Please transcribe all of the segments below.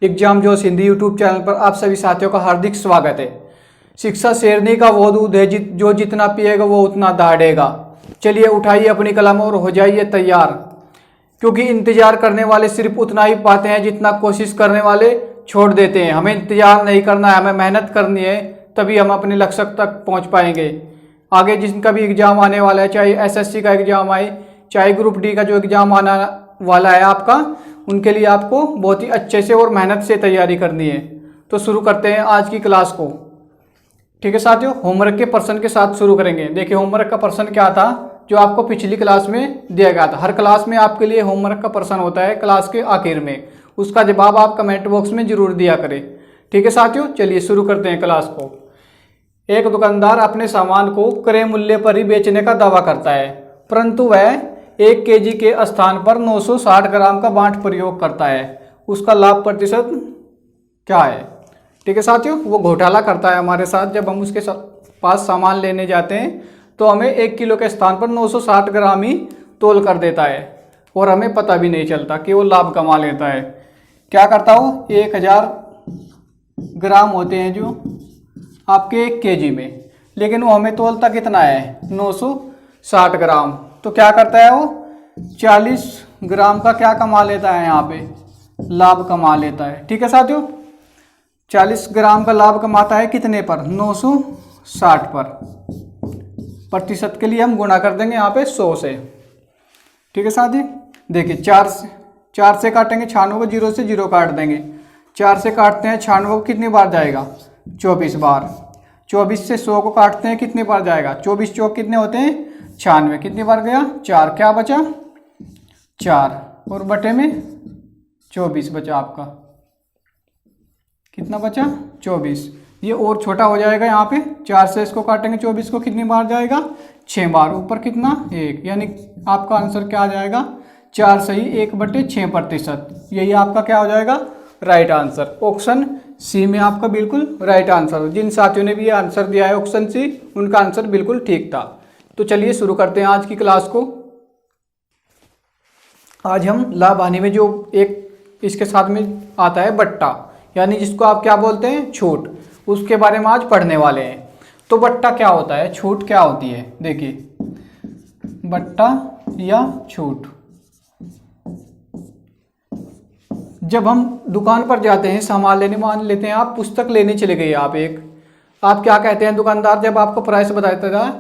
Exam जोश Hindi YouTube channel पर आप सभी साथियों का हार्दिक स्वागत है। शिक्षा शेरनी का वो दूध है जो जितना पिएगा वो उतना दहाड़ेगा। चलिए उठाइए अपनी कलम और हो जाइए तैयार, क्योंकि इंतजार करने वाले सिर्फ उतना ही पाते हैं जितना कोशिश करने वाले छोड़ देते हैं। हमें इंतजार नहीं करना है, हमें मेहनत करनी है, तभी हम अपने लक्ष्य तक पहुँच पाएंगे। आगे जिनका भी एग्जाम आने वाला है, चाहे एसएससी का एग्जाम आए, चाहे ग्रुप डी का जो एग्जाम आना वाला है आपका, उनके लिए आपको बहुत ही अच्छे से और मेहनत से तैयारी करनी है। तो शुरू करते हैं आज की क्लास को। ठीक है साथियों, होमवर्क के प्रश्न के साथ शुरू करेंगे। देखिए होमवर्क का प्रश्न क्या था जो आपको पिछली क्लास में दिया गया था। हर क्लास में आपके लिए होमवर्क का प्रश्न होता है क्लास के आखिर में, उसका जवाब आप कमेंट बॉक्स में जरूर दिया करें। ठीक है साथियों, चलिए शुरू करते हैं क्लास को। एक दुकानदार अपने सामान को क्रय मूल्य पर ही बेचने का दावा करता है, परंतु वह 1 केजी के स्थान पर 960 ग्राम का बांट प्रयोग करता है। उसका लाभ प्रतिशत क्या है? ठीक है साथियों, वो घोटाला करता है हमारे साथ। जब हम उसके पास सामान लेने जाते हैं तो हमें 1 किलो के स्थान पर 960 ग्राम ही तोल कर देता है और हमें पता भी नहीं चलता कि वो लाभ कमा लेता है। क्या करता हो, 1000 ग्राम होते हैं जो आपके 1 केजी में, लेकिन वो हमें तोलता कितना है, 960 ग्राम। तो क्या करता है वो 40 ग्राम का क्या कमा लेता है, यहाँ पे लाभ कमा लेता है। ठीक है साथियों, 40 ग्राम का लाभ कमाता है कितने पर, 960 पर। प्रतिशत के लिए हम गुणा कर देंगे यहाँ पे 100 से। ठीक है साथी, देखिए 4 से काटेंगे 96 को, 0 से 0 काट देंगे। 4 से काटते हैं 96 को, कितनी बार जाएगा, 24 बार। 24 से 100 को काटते हैं, कितनी बार जाएगा, 24 चौक कितने होते हैं, 96, कितनी बार गया, 4। क्या बचा, 4, और बटे में 24 बचा आपका। कितना बचा, 24। ये और छोटा हो जाएगा यहाँ पे, 4 से इसको काटेंगे 24 को, कितनी बार जाएगा, 6 बार। ऊपर कितना, 1, यानी आपका आंसर क्या आ जाएगा, 4 सही 1/6%। यही आपका क्या हो जाएगा, राइट आंसर। ऑप्शन सी में आपका बिल्कुल राइट आंसर। जिन साथियों ने भी ये आंसर दिया है ऑप्शन सी, उनका आंसर बिल्कुल ठीक था। तो चलिए शुरू करते हैं आज की क्लास को। आज हम लाभ हानि में जो एक इसके साथ में आता है बट्टा, यानी जिसको आप क्या बोलते हैं, छूट, उसके बारे में आज पढ़ने वाले हैं। तो बट्टा क्या होता है, छूट क्या होती है, देखिए बट्टा या छूट। जब हम दुकान पर जाते हैं सामान लेने, मान लेते हैं आप पुस्तक लेने चले गए, आप क्या कहते हैं, दुकानदार जब आपको प्राइस बताता है,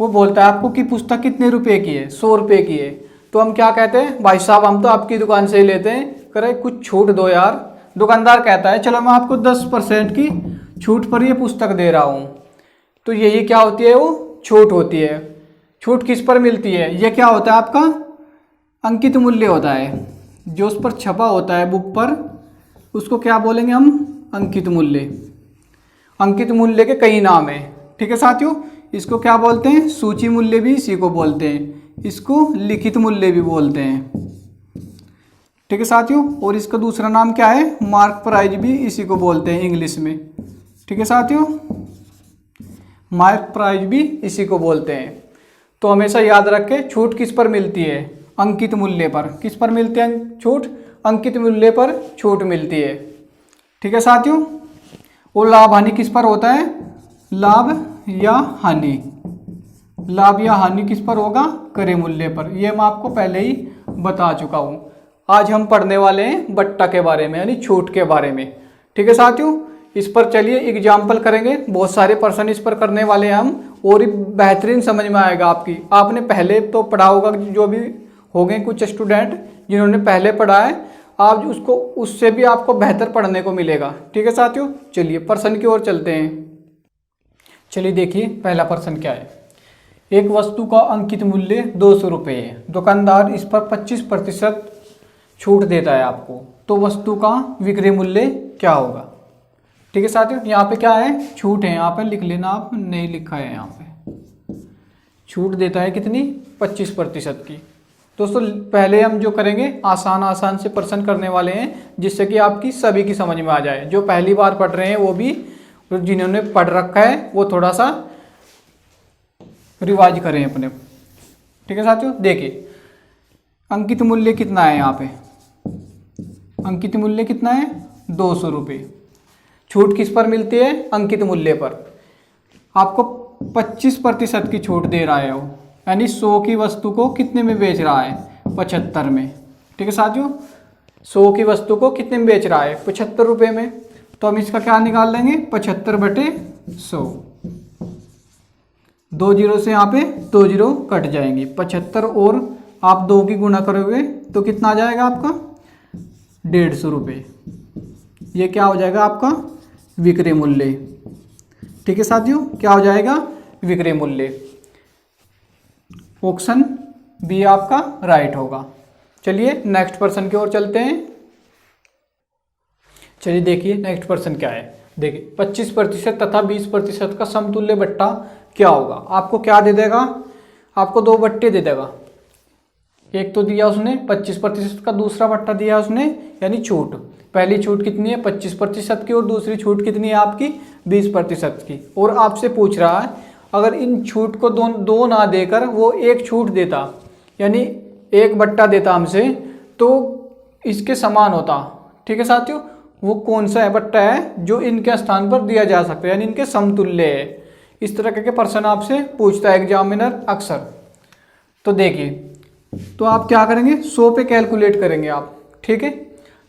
वो बोलता है आपको कि पुस्तक कितने रुपए की है, 100 रुपये की है। तो हम क्या कहते हैं, भाई साहब हम तो आपकी दुकान से ही लेते हैं, करे कुछ छूट दो यार। दुकानदार कहता है चलो मैं आपको 10% की छूट पर ये पुस्तक दे रहा हूँ। तो यही क्या होती है, वो छूट होती है। छूट किस पर मिलती है, ये क्या होता है आपका अंकित मूल्य होता है, जो उस पर छपा होता है बुक पर, उसको क्या बोलेंगे हम, अंकित मूल्य। अंकित मूल्य के कई नाम हैं। ठीक है साथियों, इसको क्या बोलते हैं, सूची मूल्य भी इसी को बोलते हैं, इसको लिखित मूल्य भी बोलते हैं। ठीक है साथियों, और इसका दूसरा नाम क्या है, मार्क प्राइज भी इसी को बोलते हैं इंग्लिश में। ठीक है साथियों, मार्क प्राइज भी इसी को बोलते हैं। तो हमेशा याद रखें, छूट किस पर मिलती है, अंकित मूल्य पर। किस पर मिलती है छूट, अंकित मूल्य पर छूट मिलती है। ठीक है साथियों, और लाभ हानि किस पर होता है, लाभ या हानि। लाभ या हानि किस पर होगा, क्रय मूल्य पर। यह मैं आपको पहले ही बता चुका हूं। आज हम पढ़ने वाले हैं बट्टा के बारे में, यानी छूट के बारे में। ठीक है साथियों, इस पर चलिए एग्जाम्पल करेंगे, बहुत सारे प्रश्न इस पर करने वाले हैं हम, और बेहतरीन समझ में आएगा आपकी। आपने पहले तो पढ़ा होगा, जो भी हो गए कुछ स्टूडेंट जिन्होंने पहले पढ़ा है, आप उसको उससे भी आपको बेहतर पढ़ने को मिलेगा। ठीक है साथियों, चलिए प्रश्न की ओर चलते हैं। चलिए देखिए पहला प्रश्न क्या है, एक वस्तु का अंकित मूल्य 200 रुपये है, दुकानदार इस पर 25% छूट देता है आपको, तो वस्तु का विक्रय मूल्य क्या होगा। ठीक है साथियों, यहाँ पे क्या है, छूट है, यहाँ पे लिख लेना, आप नहीं लिखा है, यहाँ पे छूट देता है कितनी, 25% की। दोस्तों पहले हम जो करेंगे आसान से प्रश्न करने वाले हैं, जिससे कि आपकी सभी की समझ में आ जाए। जो पहली बार पढ़ रहे हैं वो भी, जिन्होंने पढ़ रखा है वो थोड़ा सा रिवाइज करें अपने। ठीक है साथियों, देखिए अंकित मूल्य कितना है, यहाँ पे अंकित मूल्य कितना है, 200 रुपये। छूट किस पर मिलती है? अंकित मूल्य पर। आपको 25% की छूट दे रहा है वो, यानी 100 की वस्तु को कितने में बेच रहा है? 75 में। ठीक है साथियों, 100 की वस्तु को कितने में बेच रहा है? 75 रुपये में। तो हम इसका क्या निकाल लेंगे? 75/100। 2 जीरो से यहाँ पे 2 जीरो कट जाएंगे। 75 और आप 2 की गुणा करोगे तो कितना आ जाएगा आपका? 150 रुपये। ये क्या हो जाएगा आपका? विक्रय मूल्य। ठीक है साथियों, क्या हो जाएगा? विक्रय मूल्य। ऑप्शन बी आपका राइट होगा। चलिए नेक्स्ट प्रश्न की ओर चलते हैं। चलिए देखिए नेक्स्ट प्रश्न क्या है। देखिए 25% तथा 20% का समतुल्य बट्टा क्या होगा? आपको क्या दे देगा? आपको 2 बट्टे दे देगा। एक तो दिया उसने 25% का, दूसरा बट्टा दिया उसने यानी छूट। पहली छूट कितनी है? 25% की, और दूसरी छूट कितनी है आपकी? 20% की। और आपसे पूछ रहा है अगर इन छूट को दो ना देकर वो एक छूट देता, यानी एक बट्टा देता हमसे, तो इसके समान होता। ठीक है साथियों, वो कौन सा है बट्टा है जो इनके स्थान पर दिया जा सकता है, यानी इनके समतुल्य है। इस तरह के प्रश्न आपसे पूछता है एग्जामिनर अक्सर। तो देखिए, तो आप क्या करेंगे? 100 पे कैलकुलेट करेंगे आप। ठीक है,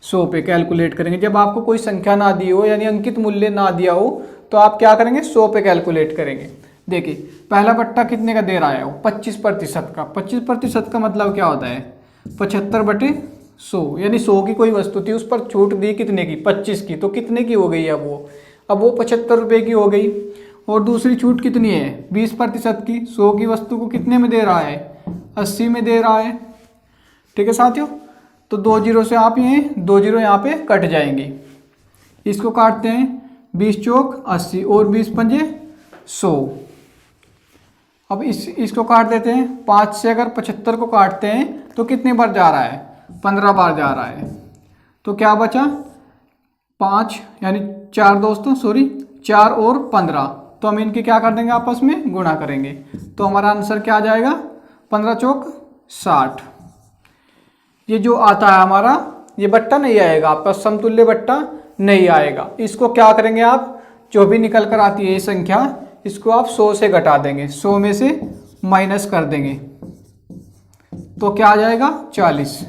100 पे कैलकुलेट करेंगे। जब आपको कोई संख्या ना दी हो, यानी अंकित मूल्य ना दिया हो, तो आप क्या करेंगे? 100 पे कैलकुलेट करेंगे। देखिए पहला बट्टा कितने का दे रहा है वो? 25% का। 25% का मतलब क्या होता है? 75/100, यानी 100 की कोई वस्तु थी, उस पर छूट दी कितने की? 25 की। तो कितने की हो गई अब वो 75 रुपये की हो गई। और दूसरी छूट कितनी है? 20% की। 100 की वस्तु को कितने में दे रहा है? 80 में दे रहा है। ठीक है साथियों, तो 2 जीरो से आप ये 2 जीरो यहाँ पे कट जाएंगे। इसको काटते हैं, 20 चौक 80 और 20 पंजे 100। अब इसको काट देते हैं। 5 से अगर 75 को काटते हैं तो कितने बार जा रहा है? 15 बार जा रहा है। तो क्या बचा? 5 यानी 4 दोस्तों, सॉरी 4 और 15। तो हम इनके क्या कर देंगे? आपस में गुणा करेंगे। तो हमारा आंसर क्या आ जाएगा? 15 चौक 60। ये जो आता है हमारा, ये बट्टा नहीं आएगा आपका, समतुल्य बट्टा नहीं आएगा। इसको क्या करेंगे आप? जो भी निकल कर आती है ये संख्या, इसको आप 100 से घटा देंगे, 100 में से माइनस कर देंगे, तो क्या आ जाएगा? 40।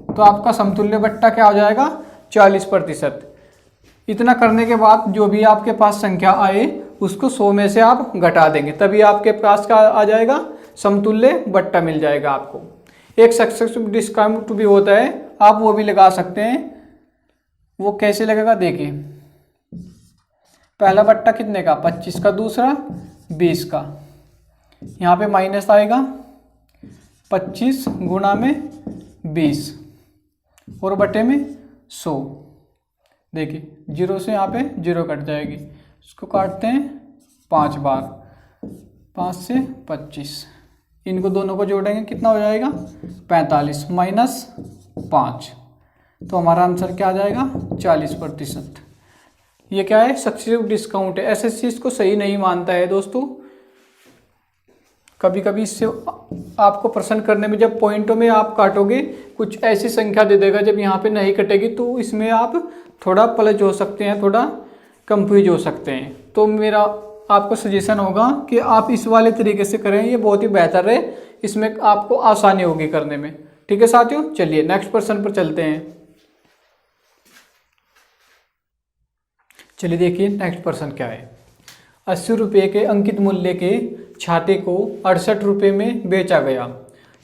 तो आपका समतुल्य बट्टा क्या हो जाएगा? 40%। इतना करने के बाद जो भी आपके पास संख्या आए उसको 100 में से आप घटा देंगे, तभी आपके पास क्या आ जाएगा? समतुल्य बट्टा मिल जाएगा आपको। एक सक्सेसिव डिस्काउंट भी होता है, आप वो भी लगा सकते हैं। वो कैसे लगेगा? देखिए पहला बट्टा कितने का? 25 का, दूसरा 20 का। यहाँ पे माइनस आएगा, 25 गुणा में 20 और बटे में 100। देखिए जीरो से यहाँ पे जीरो कट जाएगी। इसको काटते हैं 5 बार, 5 से 25, इनको दोनों को जोड़ेंगे, कितना हो जाएगा? 45 माइनस 5। तो हमारा आंसर क्या आ जाएगा? 40%। ये क्या है? सक्सेसिव डिस्काउंट है। एसएससी इसको सही नहीं मानता है दोस्तों। कभी कभी इससे आपको प्रश्न करने में, जब पॉइंटों में आप काटोगे, कुछ ऐसी संख्या दे देगा जब यहाँ पे नहीं कटेगी, तो इसमें आप थोड़ा पलझ हो सकते हैं, थोड़ा कंफ्यूज हो सकते हैं। तो मेरा आपको सजेशन होगा कि आप इस वाले तरीके से करें, ये बहुत ही बेहतर है, इसमें आपको आसानी होगी करने में। ठीक है साथियों, चलिए नेक्स्ट प्रश्न पर चलते हैं। चलिए देखिए नेक्स्ट प्रश्न क्या है। 80 रुपये के अंकित मूल्य के छाते को 68 रुपये में बेचा गया,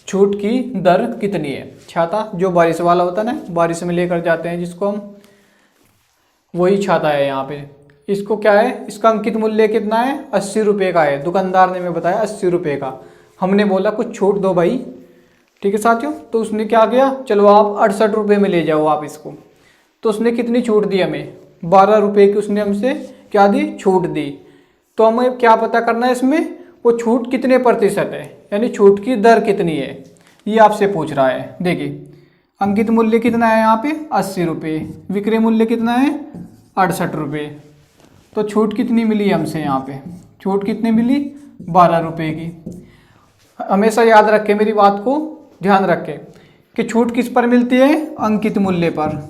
छूट की दर कितनी है? छाता जो बारिश वाला होता है ना, बारिश में लेकर जाते हैं जिसको हम, वही छाता है यहाँ पे। इसको क्या है? इसका अंकित मूल्य कितना है? 80 रुपये का है। दुकानदार ने हमें बताया 80 रुपये का। हमने बोला कुछ छूट दो भाई। ठीक है साथियों, तो उसने क्या किया? चलो आप 68 रुपये में ले जाओ आप इसको। तो उसने कितनी छूट दी हमें? 12 रुपये की उसने हमसे क्या दी? छूट दी। तो हमें क्या पता करना है इसमें? वो छूट कितने प्रतिशत है, यानी छूट की दर कितनी है, ये आपसे पूछ रहा है। देखिए अंकित मूल्य कितना है यहाँ पे? 80 रुपये। विक्रय मूल्य कितना है? 68 रुपये। तो छूट कितनी मिली हमसे यहाँ पे? छूट कितनी मिली? 12 रुपये की। हमेशा याद रखें, मेरी बात को ध्यान रखें कि छूट किस पर मिलती है? अंकित मूल्य पर।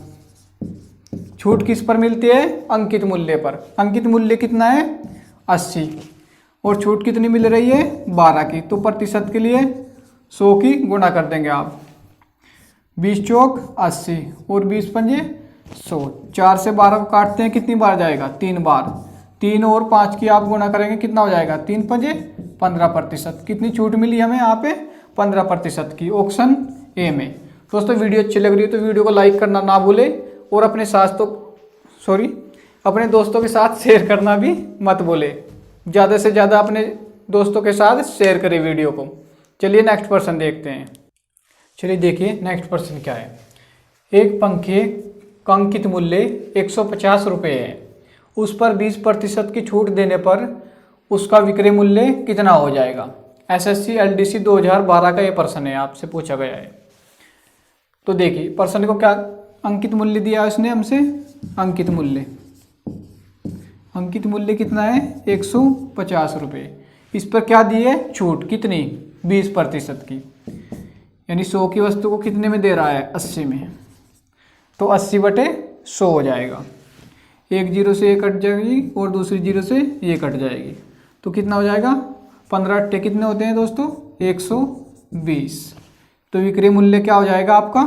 छूट किस पर मिलती है? अंकित मूल्य पर। अंकित मूल्य कितना है? 80। और छूट कितनी मिल रही है? 12 की। तो प्रतिशत के लिए 100 की गुणा कर देंगे आप। 20 चौक 80 और 20 पंजे 100। 4 से 12 को काटते हैं, कितनी बार जाएगा? 3 बार। 3 और 5 की आप गुणा करेंगे, कितना हो जाएगा? 3 पंजे 15%। कितनी छूट मिली हमें यहाँ पे? 15% की, ऑप्शन ए में। दोस्तों वीडियो अच्छी लग रही है तो वीडियो को लाइक करना ना भूले और अपने दोस्तों के साथ शेयर करना भी मत भूले। ज़्यादा से ज़्यादा अपने दोस्तों के साथ शेयर करें वीडियो को। चलिए नेक्स्ट प्रश्न देखते हैं। चलिए देखिए नेक्स्ट प्रश्न क्या है। एक पंखे का अंकित मूल्य 150 रुपये है, उस पर 20% की छूट देने पर उसका विक्रय मूल्य कितना हो जाएगा? SSC LDC 2012 का ये प्रश्न है, आपसे पूछा गया है। तो देखिए प्रश्न को क्या अंकित मूल्य दिया उसने हमसे? अंकित मूल्य कितना है? 150 रुपये। इस पर क्या दी है? छूट कितनी? 20% की, यानी 100 की वस्तु को कितने में दे रहा है? 80 में। तो 80/100 हो जाएगा। एक जीरो से ये कट जाएगी और दूसरी जीरो से ये कट जाएगी, तो कितना हो जाएगा? 15 अट्ठे कितने होते हैं दोस्तों? 120। तो विक्रय मूल्य क्या हो जाएगा आपका?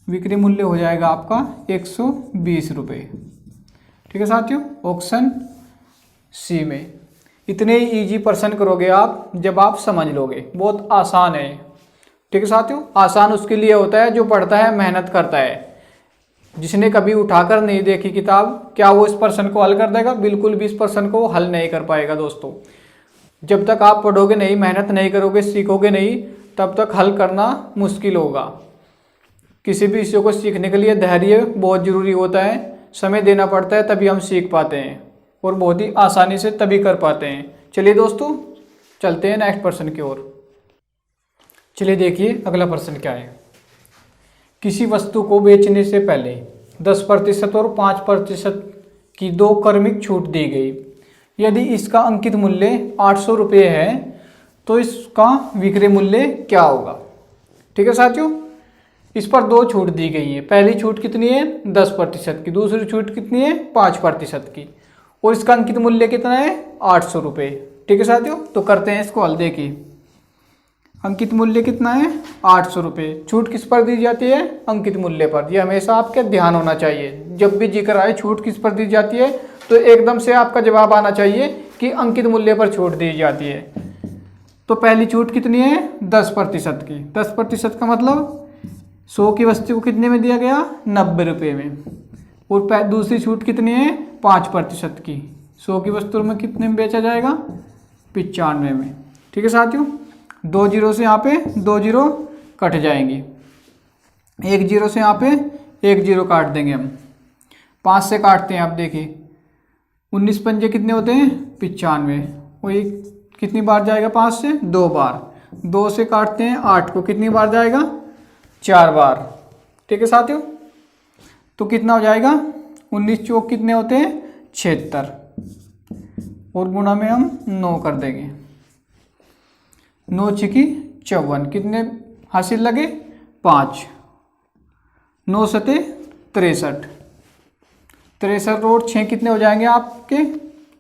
विक्रय मूल्य हो जाएगा आपका 120 रुपये। ठीक है साथियों, ऑप्शन सी में। इतने इजी प्रश्न करोगे आप जब आप समझ लोगे, बहुत आसान है। ठीक है साथियों, आसान उसके लिए होता है जो पढ़ता है, मेहनत करता है। जिसने कभी उठाकर नहीं देखी किताब, क्या वो इस प्रश्न को हल कर देगा? बिल्कुल भी इस प्रश्न को हल नहीं कर पाएगा दोस्तों। जब तक आप पढ़ोगे नहीं, मेहनत नहीं करोगे, सीखोगे नहीं, तब तक हल करना मुश्किल होगा। किसी भी विषय को सीखने के लिए धैर्य बहुत ज़रूरी होता है, समय देना पड़ता है, तभी हम सीख पाते हैं और बहुत ही आसानी से तभी कर पाते हैं। चलिए दोस्तों चलते हैं नेक्स्ट प्रश्न की ओर। चलिए देखिए अगला प्रश्न क्या है। किसी वस्तु को बेचने से पहले 10% और 5% की 2 क्रमिक छूट दी गई। यदि इसका अंकित मूल्य 800 रुपये है तो इसका विक्रय मूल्य क्या होगा? ठीक है साथियों, इस पर 2 छूट दी गई है। पहली छूट कितनी है? 10% की। दूसरी छूट कितनी है? 5% की। और इसका अंकित मूल्य कितना है? 800 रुपये। ठीक है साथियों, तो करते हैं इसको हल। देखिए अंकित मूल्य कितना है? 800 रुपये। छूट किस पर दी जाती है? अंकित मूल्य पर। यह हमेशा आपके ध्यान होना चाहिए। जब भी जिक्र आए छूट किस पर दी जाती है तो एकदम से आपका जवाब आना चाहिए कि अंकित मूल्य पर छूट दी जाती है। तो पहली छूट कितनी है? 10% की। 10% का मतलब 100 की वस्तु को कितने में दिया गया? 90 रुपये में। और दूसरी छूट कितनी है? 5% की। 100 की वस्तु में कितने में बेचा जाएगा? 95 में। ठीक है साथियों, 2 जीरो से यहाँ पे 2 जीरो कट जाएंगी। 1 जीरो से यहाँ पे 1 जीरो काट देंगे हम। 5 से काटते हैं आप, देखिए 19 पंजे कितने होते हैं? 95। वही कितनी बार जाएगा? 5 से 2 बार। 2 से काटते हैं 8 को, कितनी बार जाएगा? 4 बार। ठीक है साथियों, तो कितना हो जाएगा? 19 चौक कितने होते हैं? 76। और गुणा में हम 9 कर देंगे। 9 छिकी 54, कितने हासिल लगे? 5। 9 सते 63। 63 और 6 कितने हो जाएंगे आपके?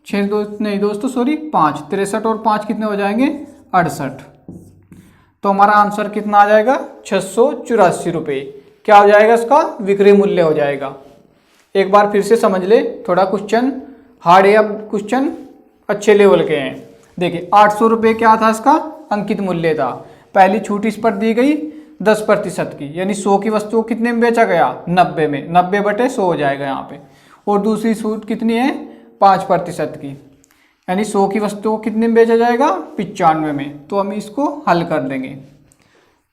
6 नहीं दोस्तों सॉरी 5। 63 और 5 कितने हो जाएंगे? 68। तो हमारा आंसर कितना आ जाएगा? 684 रुपये। क्या हो जाएगा? इसका विक्रय मूल्य हो जाएगा। एक बार फिर से समझ ले, थोड़ा क्वेश्चन हार्ड है, अब क्वेश्चन अच्छे लेवल के हैं। देखिए 800 रुपये क्या था? इसका अंकित मूल्य था। पहली छूट इस पर दी गई 10% की, यानी 100 की वस्तु को कितने में बेचा गया? 90 में। 90/100 हो जाएगा यहाँ पे। और दूसरी छूट कितनी है? 5% की, यानी 100 की वस्तु को कितने में बेचा जाएगा? 95 में। तो हम इसको हल कर देंगे।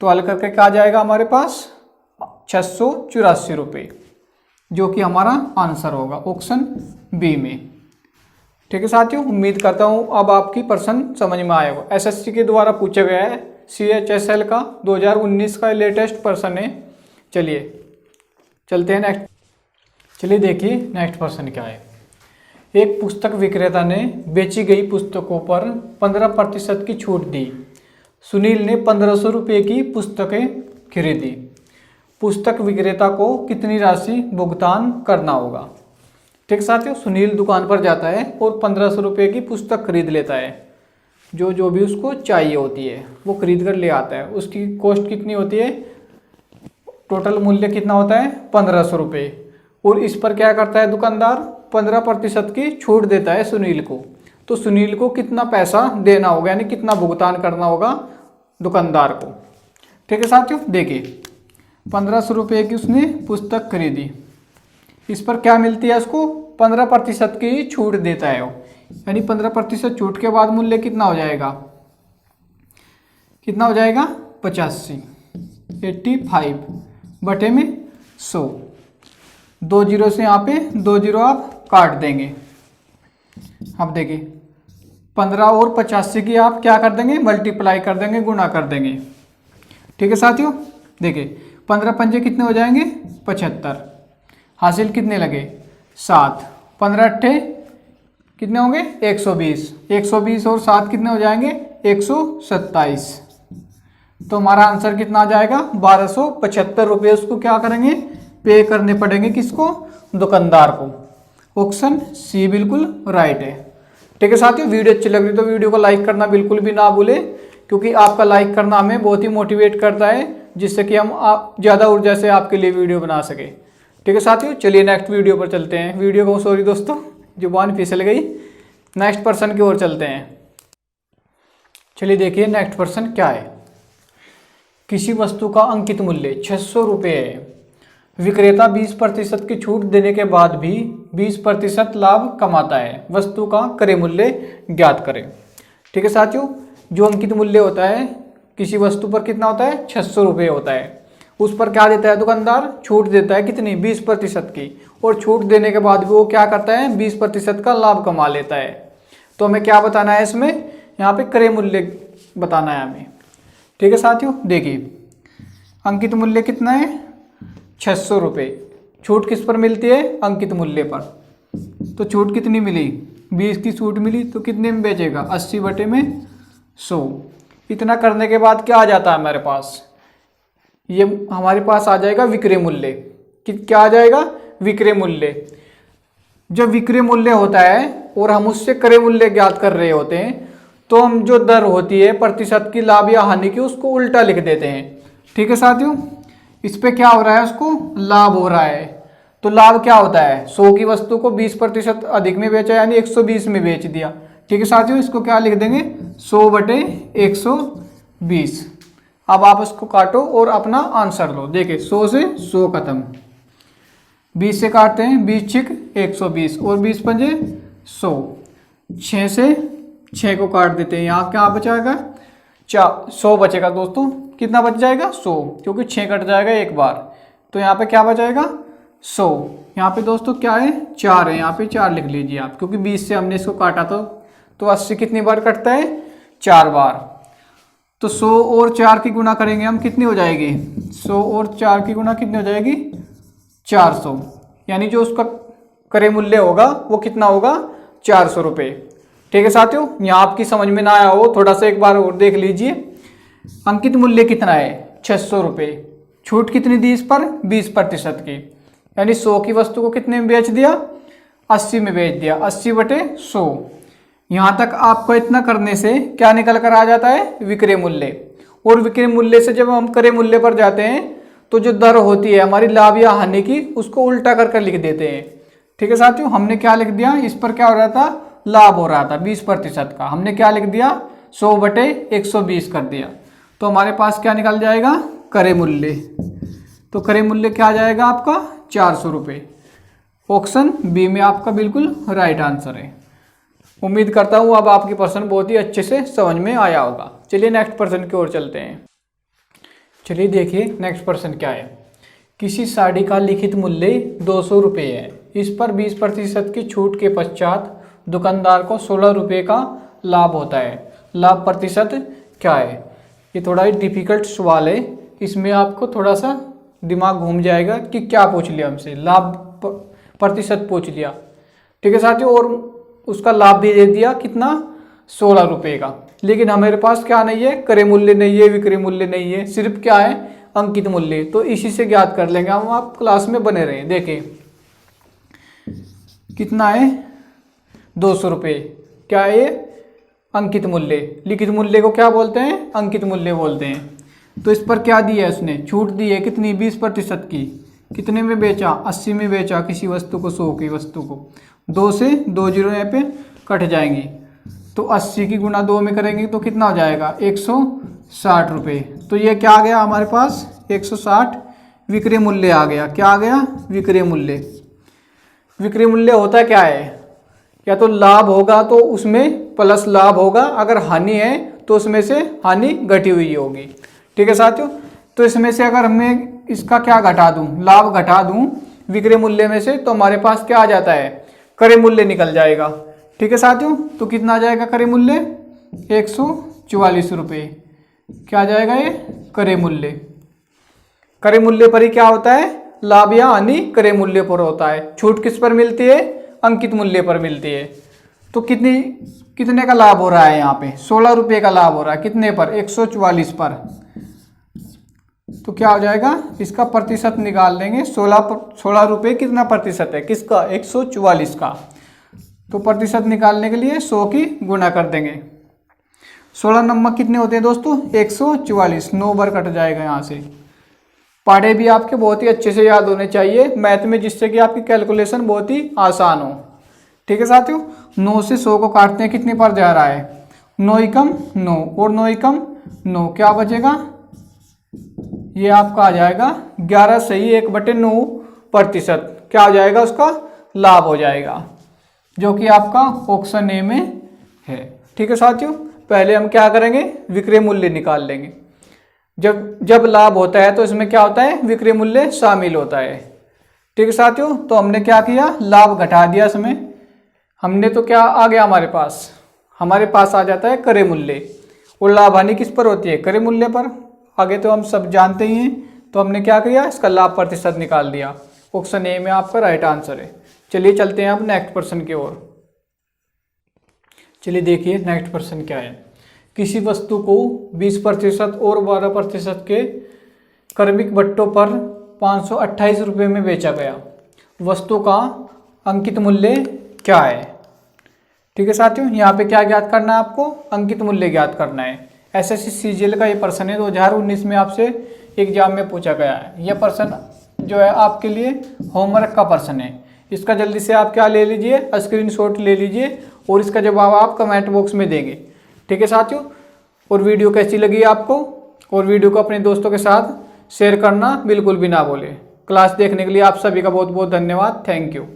तो हल करके क्या आ जाएगा हमारे पास? 684 रुपये, जो कि हमारा आंसर होगा ऑप्शन बी में। ठीक है साथियों, उम्मीद करता हूँ अब आपकी प्रश्न समझ में आएगा। SSC के द्वारा पूछा गया है, CHSL का 2019 का लेटेस्ट प्रश्न है। चलिए चलते हैं नेक्स्ट। चलिए देखिए नेक्स्ट प्रश्न क्या है। एक पुस्तक विक्रेता ने बेची गई पुस्तकों पर 15% की छूट दी। सुनील ने 1500 रुपये की पुस्तकें खरीदी। पुस्तक विक्रेता को कितनी राशि भुगतान करना होगा। ठीक साथियों, सुनील दुकान पर जाता है और 1500 रुपये की पुस्तक खरीद लेता है। जो भी उसको चाहिए होती है वो खरीद कर ले आता है। उसकी कॉस्ट कितनी होती है, टोटल मूल्य कितना होता है 1500 रुपये। और इस पर क्या करता है दुकानदार, 15% की छूट देता है सुनील को। तो सुनील को कितना पैसा देना होगा, यानी कितना भुगतान करना होगा दुकानदार को। ठीक है साथियों, देखिए 1500 रुपये की उसने पुस्तक खरीदी, इस पर क्या मिलती है उसको, 15% की छूट देता है वो। यानी 15% छूट के बाद मूल्य कितना हो जाएगा, 85, 85 बटे में 100। 2 जीरो से यहाँ पे 2 जीरो आप काट देंगे। अब देखिए 15 और 85 की आप क्या कर देंगे, मल्टीप्लाई कर देंगे, गुणा कर देंगे। ठीक है साथियों, देखिए 15 पंजे कितने हो जाएंगे 75, हासिल कितने लगे 7, 15 अट्ठे कितने होंगे 120, 120 और 7 कितने हो जाएंगे 127। तो हमारा आंसर कितना आ जाएगा 1275 रुपये उसको क्या करेंगे, पे करने पड़ेंगे, किसको, दुकानदार को। ऑप्शन सी बिल्कुल राइट है। ठीक है साथियों, वीडियो अच्छी लग रही तो वीडियो को लाइक करना बिल्कुल भी ना भूले, क्योंकि आपका लाइक करना हमें बहुत ही मोटिवेट करता है, जिससे कि हम ज़्यादा ऊर्जा से आपके लिए वीडियो बना सके। ठीक है साथियों, चलिए नेक्स्ट वीडियो पर चलते हैं। वीडियो को सॉरी दोस्तों, जुबान फिसल गई। नेक्स्ट पर्सन की ओर चलते हैं। चलिए देखिए नेक्स्ट पर्सन क्या है। किसी वस्तु का अंकित मूल्य 600 रुपये है। विक्रेता 20% की छूट देने के बाद भी 20% लाभ कमाता है। वस्तु का क्रय मूल्य ज्ञात करें। ठीक है साथियों, जो अंकित मूल्य होता है किसी वस्तु पर कितना होता है 600 रुपये होता है। उस पर क्या देता है दुकानदार, छूट देता है कितनी 20% की। और छूट देने के बाद भी वो क्या करता है 20% का लाभ कमा लेता है। तो हमें क्या बताना है इसमें, यहाँ पे क्रय मूल्य बताना है हमें। ठीक है साथियों, देखिए अंकित मूल्य कितना है 600 रुपये। छूट किस पर मिलती है, अंकित मूल्य पर। तो छूट कितनी मिली 20 की छूट मिली, तो कितने में बेचेगा 80 बटे में 100। इतना करने के बाद क्या आ जाता है हमारे पास, ये हमारे पास आ जाएगा विक्रय मूल्य। क्या आ जाएगा, विक्रय मूल्य। जब विक्रय मूल्य होता है और हम उससे क्रय मूल्य ज्ञात कर रहे होते हैं, तो हम जो दर होती है प्रतिशत की लाभ या हानि की, उसको उल्टा लिख देते हैं। ठीक है साथियों, इस पे क्या हो रहा है, उसको लाभ हो रहा है। तो लाभ क्या होता है, 100 की वस्तु को 20% अधिक में बेचा, यानी 120 में बेच दिया। ठीक है साथियों, इसको क्या लिख देंगे 100 बटे 120। अब आप इसको काटो और अपना आंसर लो। देखिए 100 से 100 खत्म, 20 से काटते हैं 20 छिक 120 और 20 पंजे 100। 6 से 6 को काट देते हैं, यहाँ क्या बचाएगा 100 बचेगा दोस्तों। कितना बच जाएगा 100, क्योंकि 6 कट जाएगा एक बार। तो यहाँ पे क्या बचाएगा 100। यहाँ पे दोस्तों क्या है 4 है, यहाँ पे 4 लिख लीजिए आप, क्योंकि 20 से हमने इसको काटा तो 80 कितनी बार कटता है 4 बार। तो 100 और 4 की गुणा करेंगे हम, कितनी हो जाएगी 100 और 4 की गुणा कितनी हो जाएगी 400। यानी जो उसका क्रय मूल्य होगा वो कितना होगा 400 रुपये। ठीक है साथियों, यहाँ आपकी समझ में ना आया हो थोड़ा सा एक बार और देख लीजिए। अंकित मूल्य कितना है 600 रुपये, छूट कितनी दी इस पर 20% की, यानी 100 की वस्तु को कितने में बेच दिया 80 में बेच दिया, 80 बटे 100। यहाँ तक आपको इतना करने से क्या निकल कर आ जाता है विक्रय मूल्य। और विक्रय मूल्य से जब हम क्रय मूल्य पर जाते हैं तो जो दर होती है हमारी लाभ या हानि की, उसको उल्टा कर लिख देते हैं। ठीक है साथियों, हमने क्या लिख दिया, इस पर क्या हो रहा था लाभ हो रहा था 20% का, हमने क्या लिख दिया 100 बटे 120 कर दिया। तो हमारे पास क्या निकल जाएगा क्रय मूल्य। तो क्रय मूल्य क्या आ जाएगा आपका 400 रुपये। ऑप्शन बी में आपका बिल्कुल राइट आंसर है। उम्मीद करता हूँ अब आपकी प्रश्न बहुत ही अच्छे से समझ में आया होगा। चलिए नेक्स्ट प्रश्न की ओर चलते हैं। चलिए देखिए नेक्स्ट प्रश्न क्या है। किसी साड़ी का लिखित मूल्य 200 रुपये है। इस पर 20% की छूट के पश्चात दुकानदार को 16 रुपये का लाभ होता है। लाभ प्रतिशत क्या है। ये थोड़ा ही डिफिकल्ट सवाल है, इसमें आपको थोड़ा सा दिमाग घूम जाएगा कि क्या पूछ लिया हमसे, लाभ प्रतिशत पूछ लिया। ठीक है साथियों, और उसका लाभ भी दे दिया कितना 16 रुपये का। लेकिन हमारे पास क्या नहीं है क्रय मूल्य नहीं है, विक्रय मूल्य नहीं है, सिर्फ क्या है अंकित मूल्य, तो इसी से ज्ञात कर लेंगे हम। आप क्लास में बने रहें। देखें कितना है, 200 रुपये। क्या है ये, अंकित मूल्य। लिखित मूल्य को क्या बोलते हैं, अंकित मूल्य बोलते हैं। तो इस पर क्या दिया है उसने, छूट दी है कितनी, 20% की। कितने में बेचा, 80 में बेचा किसी वस्तु को, 100 की वस्तु को। 2 से 2 जीरो यहाँ पे कट जाएंगी, तो 80 की गुणा 2 में करेंगे तो कितना हो जाएगा, 160 रुपये। तो ये क्या आ गया हमारे पास, 160 विक्रय मूल्य आ गया। क्या आ गया, विक्रय मूल्य। विक्रय मूल्य होता क्या है, या तो लाभ होगा तो उसमें प्लस लाभ होगा, अगर हानि है तो उसमें से हानि घटी हुई होगी। ठीक है साथियों, तो इसमें से अगर मैं इसका क्या घटा दूं, लाभ घटा दूं विक्रय मूल्य में से, तो हमारे पास क्या आ जाता है, क्रय मूल्य निकल जाएगा। ठीक है साथियों, तो कितना आ जाएगा क्रय मूल्य, 144 रुपये। क्या आ जाएगा ये, क्रय मूल्य। क्रय मूल्य पर ही क्या होता है, लाभ या हानि क्रय मूल्य पर होता है। छूट किस पर मिलती है, अंकित मूल्य पर मिलती है। तो कितने का लाभ हो रहा है यहाँ पे, 16 रुपये का लाभ हो रहा है। कितने पर, 144 पर। तो क्या हो जाएगा, इसका प्रतिशत निकाल लेंगे। 16 रुपये कितना प्रतिशत है, किसका, 144 का। तो प्रतिशत निकालने के लिए 100 की गुणा कर देंगे। 16 नंबर कितने होते हैं दोस्तों, 144। 9 बार कट जाएगा यहाँ से। पढ़े भी आपके बहुत ही अच्छे से याद होने चाहिए मैथ में, जिससे कि आपकी कैलकुलेशन बहुत ही आसान हो। ठीक है साथियों, 9 से 100 को काटते हैं, कितने पर जा रहा है, 9 एकम 9 और 9 एकम 9। क्या बचेगा, ये आपका आ जाएगा 11 सही 1/9%। क्या हो जाएगा, उसका लाभ हो जाएगा, जो कि आपका ऑप्शन ए में है। ठीक है साथियों, पहले हम क्या करेंगे, विक्रय मूल्य निकाल लेंगे। जब लाभ होता है तो इसमें क्या होता है, विक्रय मूल्य शामिल होता है। ठीक है साथियों, तो हमने क्या किया, लाभ घटा दिया इसमें। हमने तो क्या आ गया हमारे पास आ जाता है क्रय मूल्य, और लाभ हानि किस पर होती है, क्रय मूल्य पर। आगे तो हम सब जानते ही हैं। तो हमने क्या किया, इसका लाभ प्रतिशत निकाल दिया। ऑप्शन ए में आपका राइट आंसर है। चलिए चलते हैं अब नेक्स्ट प्रश्न की ओर। चलिए देखिए नेक्स्ट प्रश्न क्या है। किसी वस्तु को 20% और 12% के क्रमिक बट्टों पर 528 रुपये में बेचा गया। वस्तु का अंकित मूल्य क्या है। ठीक है साथियों, यहाँ पे क्या ज्ञात करना है आपको, अंकित मूल्य ज्ञात करना है। एसएससी सीजीएल का ये प्रश्न है, 2019 में आपसे एग्जाम में पूछा गया है। यह प्रश्न जो है आपके लिए होमवर्क का प्रश्न है। इसका जल्दी से आप क्या ले लीजिए, स्क्रीनशॉट ले लीजिए, और इसका जवाब आप कमेंट बॉक्स में देंगे। ठीक है साथियों, और वीडियो कैसी लगी आपको, और वीडियो को अपने दोस्तों के साथ शेयर करना बिल्कुल भी ना भूलें। क्लास देखने के लिए आप सभी का बहुत बहुत धन्यवाद। Thank you.